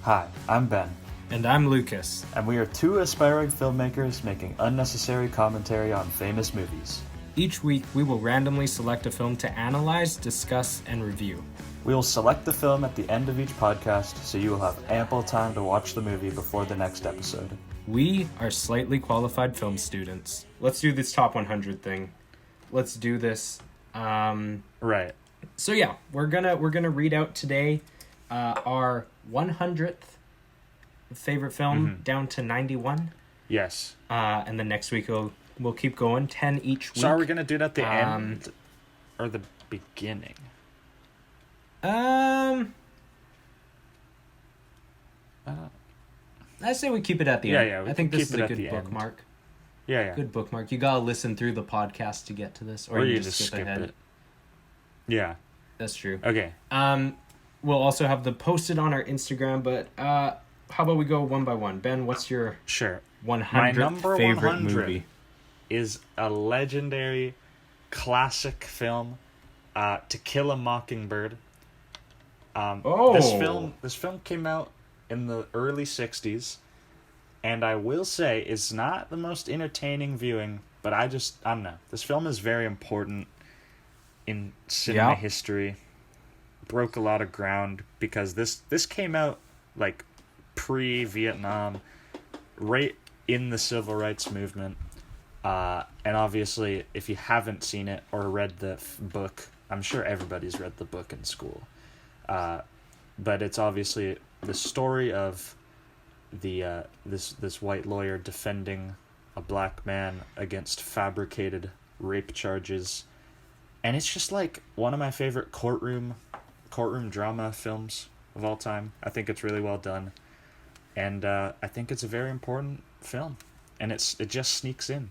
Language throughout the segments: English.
Hi, I'm Ben, And I'm Lucas. and we are two aspiring filmmakers making unnecessary commentary on famous movies. Each week, we will randomly select a film to analyze, discuss, and review. We will select the film at the end of each podcast, so you will have ample time to watch the movie before the next episode. We are slightly qualified film students. Let's do this top 100 thing. Let's do this. Right. So yeah, we're gonna read out today our 100th favorite film down to 91. Yes. And then next week we'll keep going, 10 each week. So are we going to do it at the end or the beginning? I say we keep it at the end. Yeah, I think this is a good bookmark. Yeah. Good bookmark. You gotta listen through the podcast to get to this, or you just skip ahead. it. Yeah. That's true. Okay. We'll also have the posted on our Instagram, but how about we go one by one? Ben, what's your 100th My number favorite 100 movie? is a legendary classic film, To Kill a Mockingbird. This film came out in the early 60s, and I will say it's not the most entertaining viewing, but I don't know. This film is very important in cinema history. Broke a lot of ground because this came out like pre-Vietnam, right in the civil rights movement. And obviously, if you haven't seen it or read the book, I'm sure everybody's read the book in school. But it's obviously the story of the this white lawyer defending a black man against fabricated rape charges, and it's just like one of my favorite courtroom drama films of all time. I think it's really well done, and I think it's a very important film. And it just sneaks in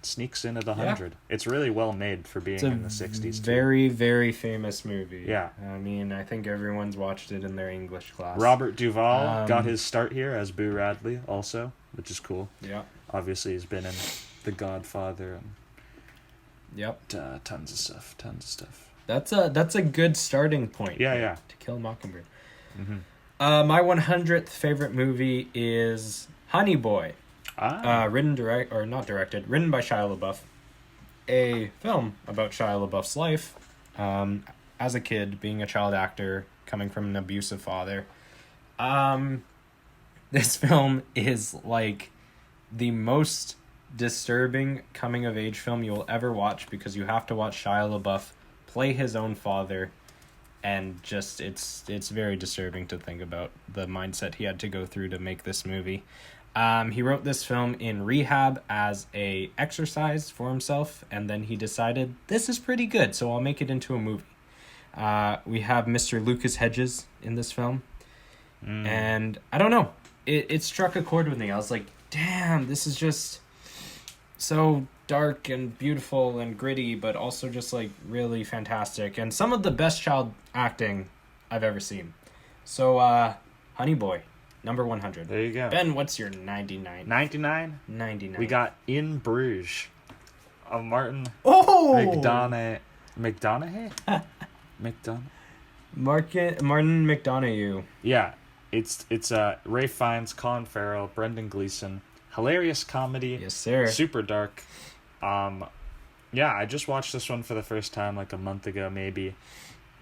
at 100. It's really well made for being in the 60s. Very, very famous movie. Yeah. I mean, I think everyone's watched it in their English class. Robert Duvall got his start here as Boo Radley also, which is cool. Yeah. Obviously, he's been in The Godfather and tons of stuff. That's a good starting point. Yeah. To Kill a Mockingbird. Mm-hmm. My 100th favorite movie is Honeyboy. Written by Shia LaBeouf. A film about Shia LaBeouf's life as a kid, being a child actor, coming from an abusive father. This film is like the most disturbing coming-of-age film you'll ever watch, because you have to watch Shia LaBeouf play his own father, and just it's very disturbing to think about the mindset he had to go through to make this movie. He wrote this film in rehab as a exercise for himself, and then he decided, this is pretty good, so I'll make it into a movie. We have Mr. Lucas Hedges in this film, and I don't know, it struck a chord with me. I was like, damn, this is just so dark and beautiful and gritty, but also just like really fantastic, and some of the best child acting I've ever seen. So, Honeyboy. Number 100. There you go. Ben, what's your 99? 99? 99. We got In Bruges. Martin McDonagh. McDonagh? Martin McDonagh. Yeah. It's Ray Fiennes, Colin Farrell, Brendan Gleeson. Hilarious comedy. Yes, sir. Super dark. I just watched this one for the first time like a month ago, maybe.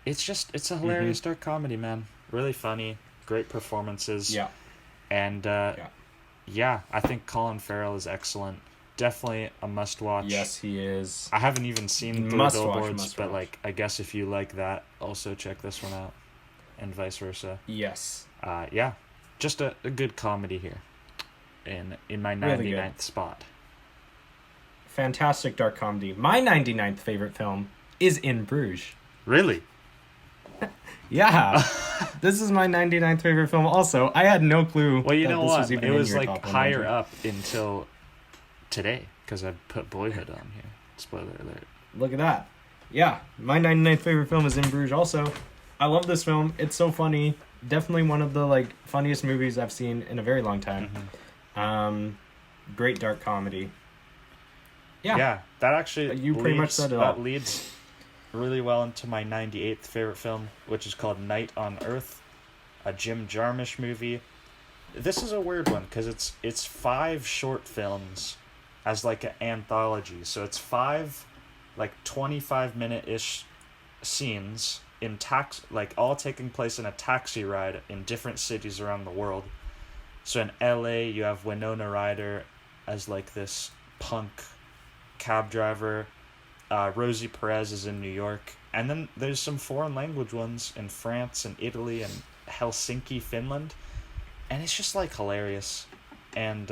It's a hilarious dark comedy, man. Really funny. Great performances. Yeah. And I think Colin Farrell is excellent. Definitely a must watch. Yes, he is. I haven't even seen Three Billboards, but like I guess if you like that, also check this one out, and vice versa. Yes. Just a good comedy here, in my 99th spot. Fantastic dark comedy. My 99th favorite film is In Bruges. Really? Yeah. This is my 99th favorite film also. I had no clue. Well, you know this what? Was even it was in your like top higher 100. up until today, because I put Boyhood on here. Spoiler alert. Look at that. Yeah, my 99th favorite film is In Bruges also. I love this film. It's so funny. Definitely one of the like funniest movies I've seen in a very long time. Great dark comedy. Yeah, that actually you pretty much said it all. That leads really well into my 98th favorite film, which is called Night on Earth, a Jim Jarmusch movie. This is a weird one because it's 5 short films as like an anthology. So it's 5 like 25-minute ish scenes in like all taking place in a taxi ride in different cities around the world. So in LA you have Winona Ryder as like this punk cab driver. Rosie Perez is in New York, and then there's some foreign language ones in France and Italy and Helsinki, Finland. And it's just like hilarious, and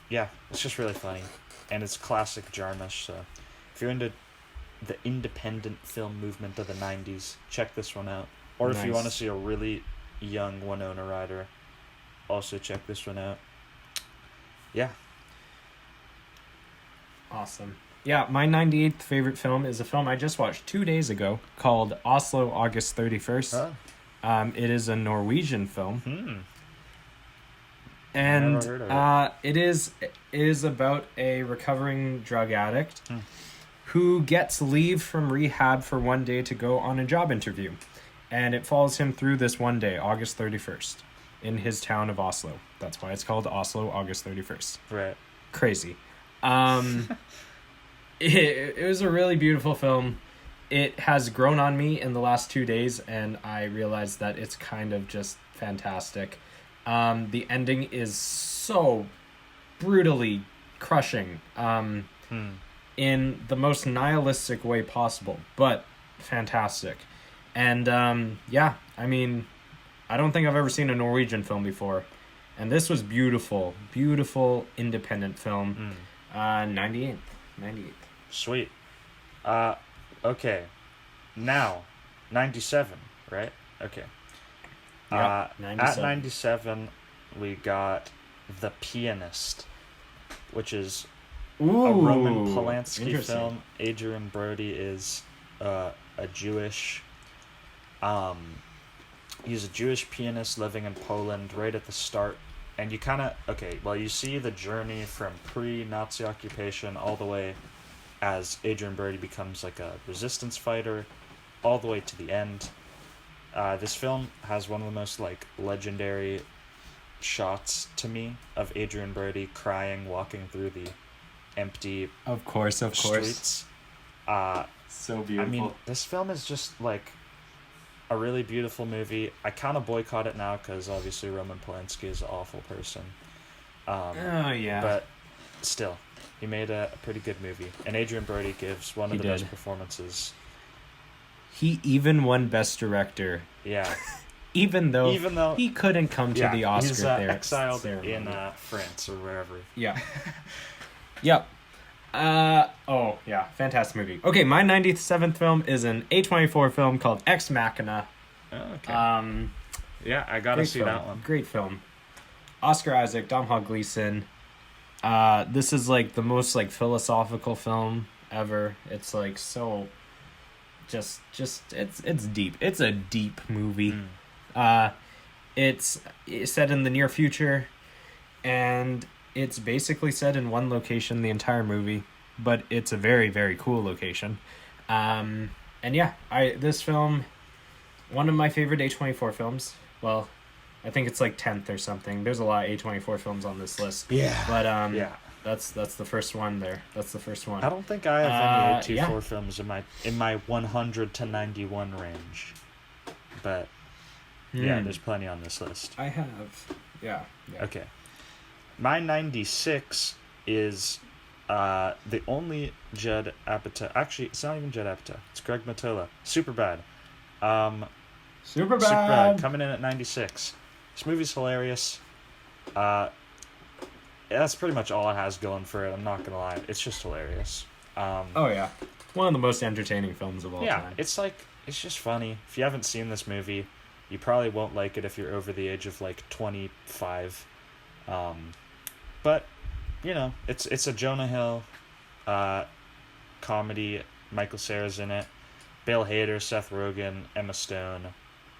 yeah, it's just really funny, and it's classic Jarmusch. So if you're into the independent film movement of the '90s, check this one out. Or if you want to see a really young Winona Ryder, also check this one out. Yeah. Awesome. Yeah, my 98th favorite film is a film I just watched 2 days ago called Oslo, August 31st. Huh? It is a Norwegian film. Never And heard of it is about a recovering drug addict who gets leave from rehab for one day to go on a job interview. And it follows him through this one day, August 31st, in his town of Oslo. That's why it's called Oslo, August 31st. Right. Crazy. It was a really beautiful film. It has grown on me in the last 2 days, and I realized that it's kind of just fantastic. The ending is so brutally crushing in the most nihilistic way possible, but fantastic. And yeah, I mean, I don't think I've ever seen a Norwegian film before, and this was beautiful independent film. 98th. Sweet. Okay. Now, 97, right? Okay. Yeah, 97. At 97, we got The Pianist, which is Ooh, a Roman Polanski interesting. film. Adrian Brody is a Jewish... he's a Jewish pianist living in Poland right at the start. And you kind of... Okay, well, you see the journey from pre-Nazi occupation all the way as Adrian Brody becomes like a resistance fighter, all the way to the end. This film has one of the most like legendary shots to me of Adrian Brody crying walking through the empty Of course. streets. So I beautiful. mean, this film is just like a really beautiful movie. I kind of boycott it now because obviously Roman Polanski is an awful person. Oh yeah. But still, he made a pretty good movie, and Adrian Brody gives one of the best performances. He even won Best Director. Yeah. Even though he he couldn't come to the Oscar he's exiled ceremony. in France or wherever. Yeah. Yep. Oh yeah, fantastic movie. Okay, my 97th film is an A24 film called Ex Machina. Oh, okay. Yeah, I gotta see that one. Great film. Oscar Isaac, Domhnall Gleeson. This is like the most like philosophical film ever. It's like so just it's deep. It's a deep movie. It's set in the near future, and it's basically set in one location the entire movie, but it's a very, very cool location. And yeah, this film, one of my favorite A24 films. Well, I think it's like 10th or something. There's a lot of A24 films on this list. Yeah. But yeah. That's the first one there. That's the first one. I don't think I have any A24 yeah. films in my 100 to 91 range. But yeah, there's plenty on this list. I have. Yeah. Okay. My 96 is the only Judd Apatow. Actually, it's not even Judd Apatow. It's Greg Mottola. Superbad. Superbad. Coming in at 96. This movie's hilarious. That's pretty much all it has going for it. I'm not gonna lie. It's just hilarious. Oh yeah. One of the most entertaining films of all time. Yeah, it's just funny. If you haven't seen this movie, you probably won't like it if you're over the age of like 25. But you know, it's a Jonah Hill comedy. Michael Cera's in it. Bill Hader, Seth Rogen, Emma Stone.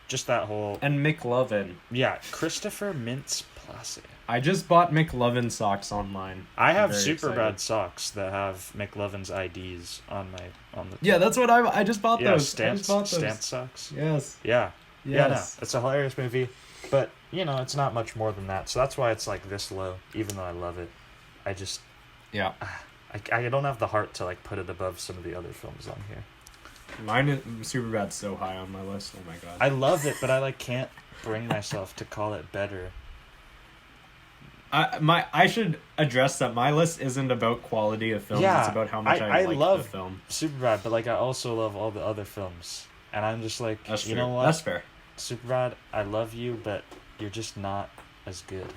Just that whole... And McLovin. Yeah, Christopher Mintz-Plasse. I just bought McLovin socks online. I have Superbad socks that have McLovin's IDs on the... Yeah, that's what I just bought those. Stance socks. Yes. Yeah. Yes. Yeah, no, it's a hilarious movie. But, it's not much more than that. So that's why it's, like, this low, even though I love it. I just... Yeah. I don't have the heart to, like, put it above some of the other films on here. Mine is Superbad's so high on my list. Oh my god. I love it, but I, like, can't bring myself to call it better. I should address that my list isn't about quality of films. Yeah, It's about how much I like love the film. Superbad, but, like, I also love all the other films. And I'm just like, That's you true. know what? That's fair. Superbad, I love you, but you're just not as good.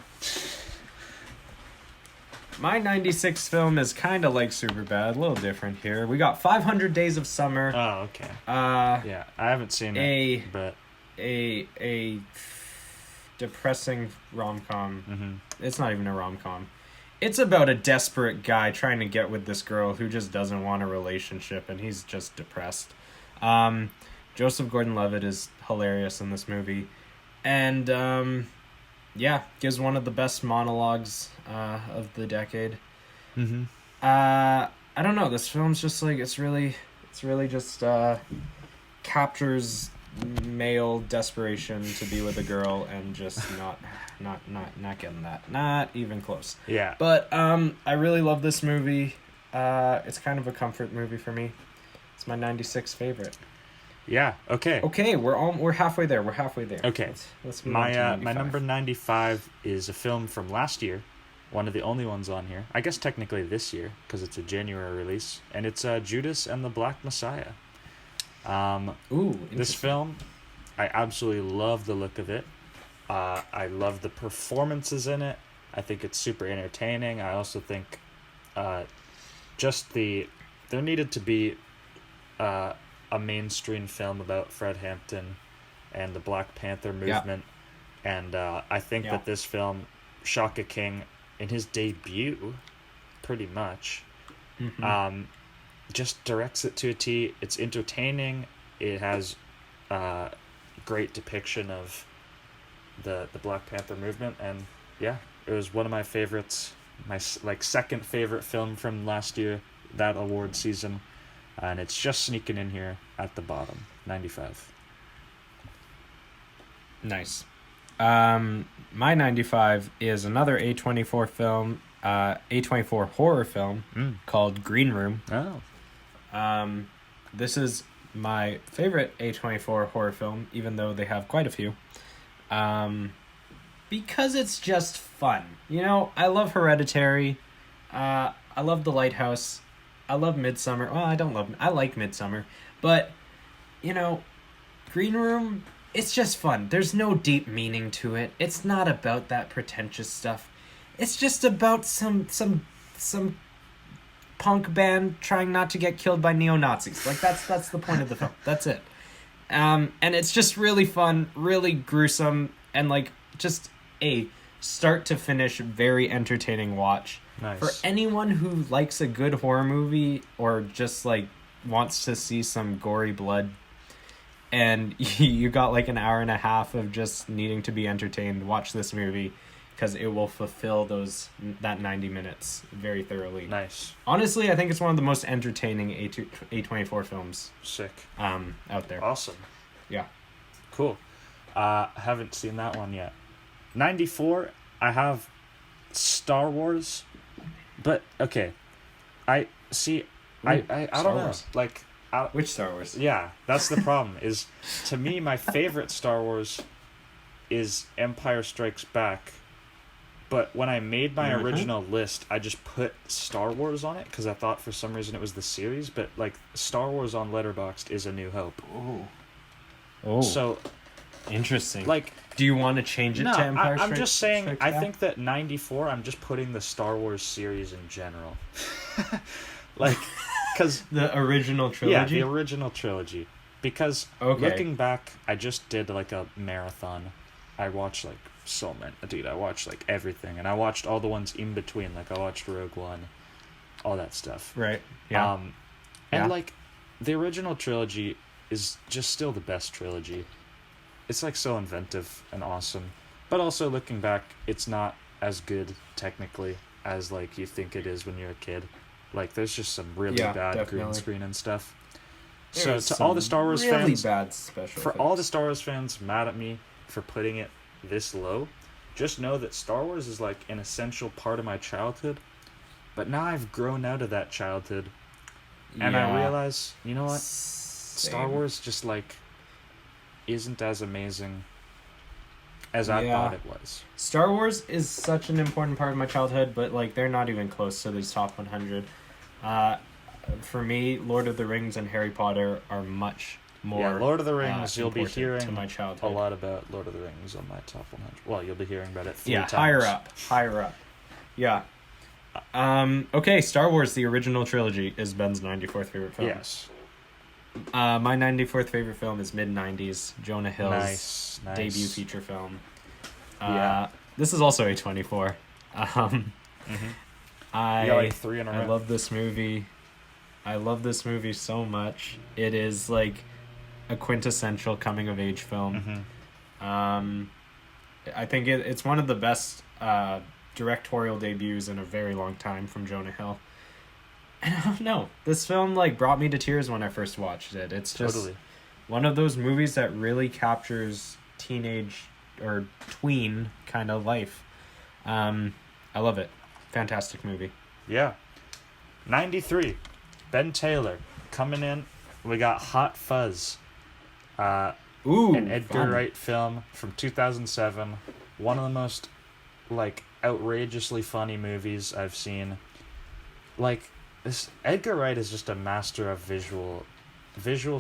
My 96 film is kind of like Superbad, a little different here. We got 500 Days of Summer. Oh, okay. Yeah, I haven't seen it, but... A depressing rom-com. Mm-hmm. It's not even a rom-com. It's about a desperate guy trying to get with this girl who just doesn't want a relationship, and he's just depressed. Joseph Gordon-Levitt is hilarious in this movie. And, gives one of the best monologues of the decade. Mm-hmm. I don't know, this film's just like, it's really just captures male desperation to be with a girl and just not getting that. Not even close. Yeah. But I really love this movie. It's kind of a comfort movie for me. It's my 96 favorite. Yeah, okay. Okay, we're halfway there. Okay. Let's move on to 95. My number 95 is a film from last year. One of the only ones on here. I guess technically this year, because it's a January release. And it's Judas and the Black Messiah. This film, I absolutely love the look of it. I love the performances in it. I think it's super entertaining. I also think there needed to be a mainstream film about Fred Hampton and the Black Panther movement. Yeah. And I think that this film, Shaka King, in his debut, pretty much, just directs it to a T. It's entertaining. It has great depiction of the Black Panther movement, and yeah, it was one of my favorites. My second favorite film from last year, that award season, and it's just sneaking in here at the bottom, 95. Nice. My 95 is another A24 film, A24 horror film called Green Room. Oh. This is my favorite A24 horror film, even though they have quite a few. Because it's just fun. I love Hereditary. I love The Lighthouse. I love Midsommar. Well, I like Midsommar. But, Green Room, it's just fun. There's no deep meaning to it. It's not about that pretentious stuff. It's just about some punk band trying not to get killed by neo-Nazis. Like, that's the point of the film. That's it. And it's just really fun, really gruesome, and, like, just a start to finish very entertaining watch. Nice. For anyone who likes a good horror movie or just, like, wants to see some gory blood, and you got, like, an hour and a half of just needing to be entertained, watch this movie, because it will fulfill that 90 minutes very thoroughly. Nice. Honestly, I think it's one of the most entertaining A24 films. Sick. Out there. Awesome. Yeah. Cool. I haven't seen that one yet. 94, I have Star Wars, but okay. I don't know. Wars. Like, which Star Wars? Yeah, that's the problem. Is to me, my favorite Star Wars is Empire Strikes Back. But when I made my original list, I just put Star Wars on it because I thought for some reason it was the series. But like Star Wars on Letterboxd is A New Hope. Oh. So interesting. Like, do you want to change it to Empire Strikes Back? I'm just saying. I think that 94. I'm just putting the Star Wars series in general. Like, because the original trilogy. Yeah, the original trilogy. Because looking back, I just did like a marathon. I watched like so many. Dude, I watched like everything, and I watched all the ones in between. Like I watched Rogue One, all that stuff. Right. Yeah. And like, the original trilogy is just still the best trilogy. It's like so inventive and awesome, but also looking back, it's not as good technically as like you think it is when you're a kid. Like there's just some really bad green screen and stuff. So to all the Star Wars fans, bad special for all the Star Wars fans mad at me for putting it this low, just know that Star Wars is like an essential part of my childhood. But now I've grown out of that childhood, and I realize, you know what? Star Wars just like isn't as amazing as I thought it was. Star Wars is such an important part of my childhood, but like they're not even close to these top 100. For me, Lord of the Rings and Harry Potter are much more. Yeah, Lord of the Rings. You'll be hearing to my childhood. a lot about Lord of the Rings on my top 100. Well, you'll be hearing about it 3 times. Higher up. Yeah. Okay, Star Wars: The Original Trilogy is Ben's 94th favorite film. Yes. My 94th favorite film is mid-90s, Jonah Hill's debut feature film. This is also A24. I like 3 in a row. I love this movie. I love this movie so much. It is like a quintessential coming-of-age film. I think it's one of the best directorial debuts in a very long time from Jonah Hill. And I don't know, this film like brought me to tears when I first watched it. It's just one of those movies that really captures teenage or tween kind of life. I love it. Fantastic movie. Yeah. 93. Ben Taylor coming in. We got Hot Fuzz. An Edgar Wright film from 2007. One of the most like outrageously funny movies I've seen. Like, this Edgar Wright is just a master of visual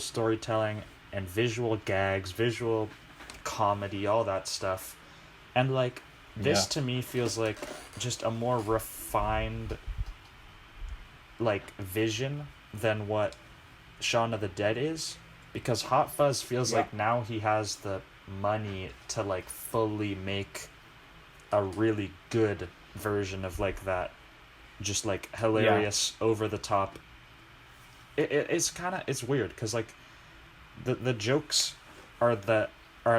storytelling and visual gags, visual comedy, all that stuff. And like this to me feels like just a more refined like vision than what Shaun of the Dead is, because Hot Fuzz feels like now he has the money to like fully make a really good version of like that just like hilarious over the top. It's weird because like the jokes are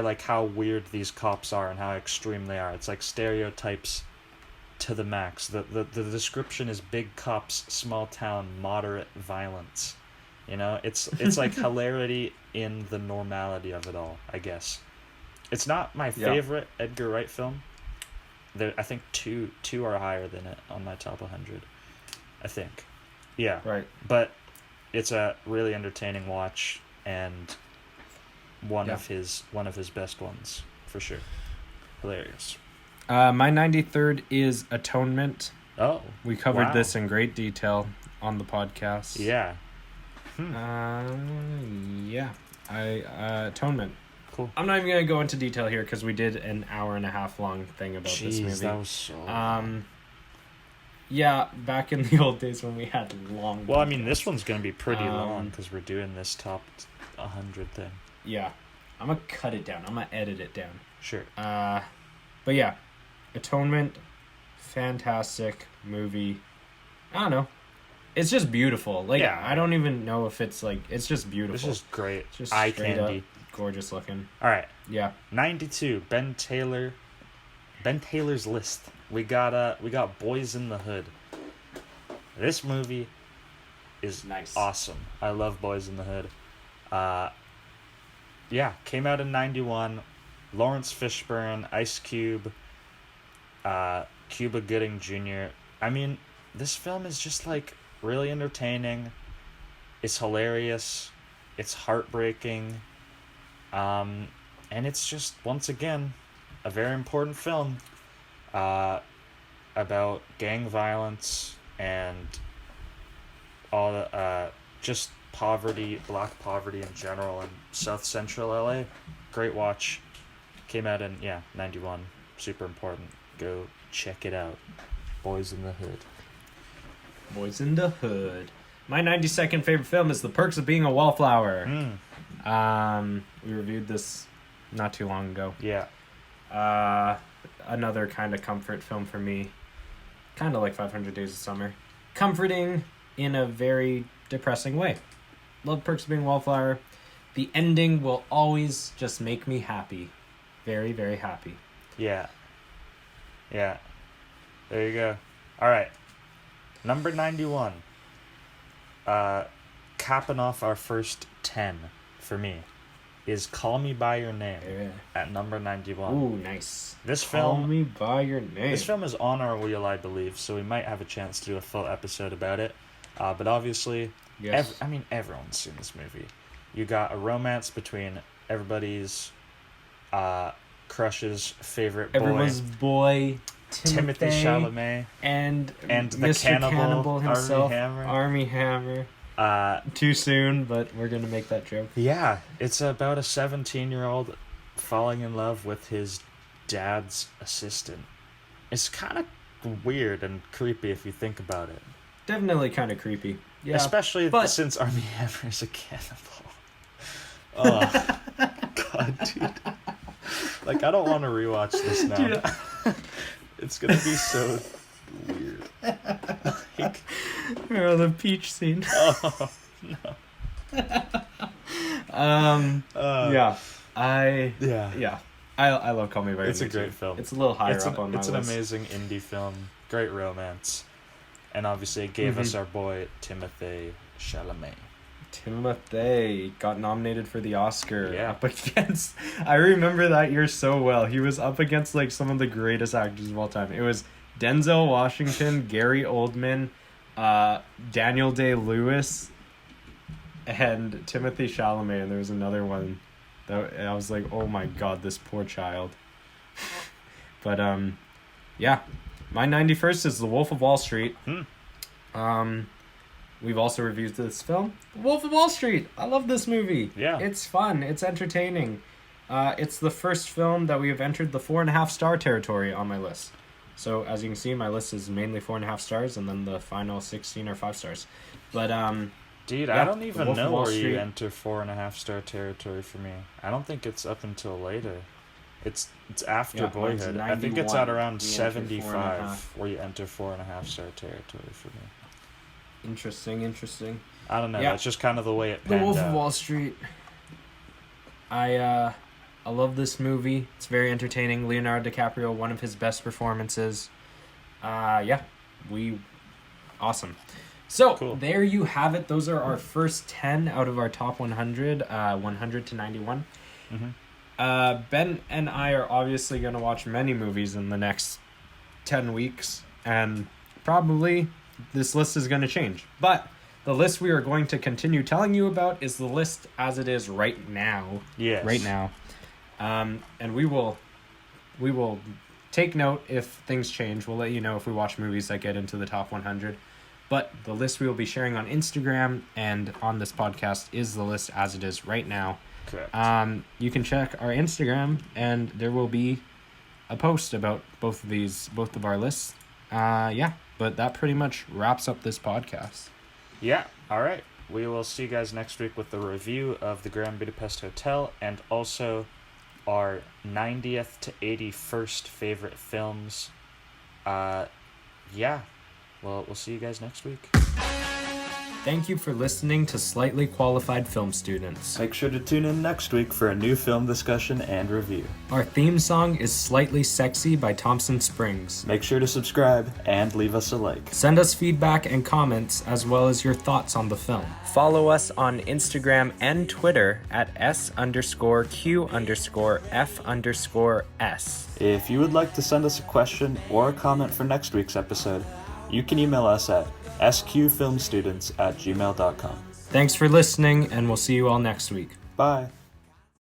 like how weird these cops are and how extreme they are. It's like stereotypes to the max. The description is big cops, small town, moderate violence. You know, it's like hilarity in the normality of it all, I guess. It's not my favorite Edgar Wright film. I think two are higher than it on my top 100. I think. Yeah. Right. But it's a really entertaining watch and one of his best ones for sure. Hilarious. My 93rd is Atonement. Oh. We covered this in great detail on the podcast. Yeah. Atonement. Cool. I'm not even going to go into detail here because we did an hour and a half long thing about this movie. That was so long. Yeah, back in the old days when we had long... Well, I mean, this one's going to be pretty long because we're doing this top 100 thing. Yeah. I'm going to cut it down. I'm going to edit it down. Sure. But yeah, Atonement, fantastic movie. I don't know. It's just beautiful. Like, I don't even know if it's like... It's just beautiful. It's just great. It's just eye candy. Up, gorgeous looking. All right. Yeah. 92. Ben Taylor's List. We got Boys in the Hood. This movie is awesome. I love Boys in the Hood. Came out in 91. Lawrence Fishburne, Ice Cube, Cuba Gooding Jr. I mean, this film is just like really entertaining. It's hilarious. It's heartbreaking. And it's just, once again, a very important film about gang violence and all just poverty, black poverty in general in South Central LA. Great watch. Came out in 91. Super important. Go check it out. Boys in the Hood. Boys in the Hood. My 92nd favorite film is The Perks of Being a Wallflower. We reviewed this not too long ago. Yeah. Another kind of comfort film for me. Kind of like 500 Days of Summer. Comforting in a very depressing way. Love Perks of Being a Wallflower. The ending will always just make me happy. Very, very happy. Yeah. Yeah. There you go. All right. Number 91. Capping off our first 10 for me is Call Me By Your Name Yeah. at number 91. Ooh, nice. This Call film, Me By Your Name. This film is on our wheel, I believe, so we might have a chance to do a full episode about it. But obviously, Yes. everyone's seen this movie. You got a romance between everybody's crush's favorite boy, Everyone's boy, Timothy Chalamet, and the Mr. cannibal himself, Armie Hammer. Armie Hammer. Too soon, but we're gonna make that joke. Yeah, it's about a 17-year-old falling in love with his dad's assistant. It's kind of weird and creepy if you think about it. Definitely kind of creepy. Yeah, especially since Armie Hammer is a cannibal. Oh, God, dude. Like, I don't want to rewatch this now. Dude. It's gonna be so weird. Like, or the peach scene. Oh, no. Yeah. Yeah. I love Call Me By Your Name. It's a great film. It's a little higher up on my list. It's an amazing indie film. Great romance. And obviously it gave us our boy Timothy Chalamet. Timothy got nominated for the Oscar. Yeah. Up against, I remember that year so well. He was up against like some of the greatest actors of all time. It was Denzel Washington, Gary Oldman, Daniel Day-Lewis, and Timothy Chalamet. And there was another one that I was like, oh my God, this poor child. But yeah, my 91st is The Wolf of Wall Street. We've also reviewed this film, The Wolf of Wall Street. I love this movie. Yeah. It's fun. It's entertaining. It's the first film that we have entered the 4.5 star territory on my list. So as you can see, my list is mainly 4.5 stars, and then the final 16 are 5 stars. But dude, yeah, I don't even know where Street. you enter 4.5 star territory for me. I don't think it's up until later. It's after Boyhood. I think it's at around 75 where you enter 4.5 star territory for me. Interesting. I don't know. Yeah. That's just kind of the way it panned The Wolf out. of Wall Street. I love this movie. It's very entertaining. Leonardo DiCaprio, one of his best performances. Awesome. So, Cool. There you have it. Those are our first 10 out of our top 100, 100 to 91. Mm-hmm. Ben and I are obviously going to watch many movies in the next 10 weeks, and probably this list is going to change. But the list we are going to continue telling you about is the list as it is right now. Yes. Right now. And we will take note if things change. We'll let you know if we watch movies that get into the top 100. But the list we will be sharing on Instagram and on this podcast is the list as it is right now. Correct. You can check our Instagram, and there will be a post about both of our lists. But that pretty much wraps up this podcast. Yeah, all right. We will see you guys next week with the review of the Grand Budapest Hotel and also our 90th to 81st favorite films. We'll see you guys next week. Thank you for listening to Slightly Qualified Film Students. Make sure to tune in next week for a new film discussion and review. Our theme song is Slightly Sexy by Thompson Springs. Make sure to subscribe and leave us a like. Send us feedback and comments as well as your thoughts on the film. Follow us on Instagram and Twitter at S_Q_F_S. If you would like to send us a question or a comment for next week's episode, you can email us at sqfilmstudents@gmail.com. Thanks for listening, and we'll see you all next week. Bye.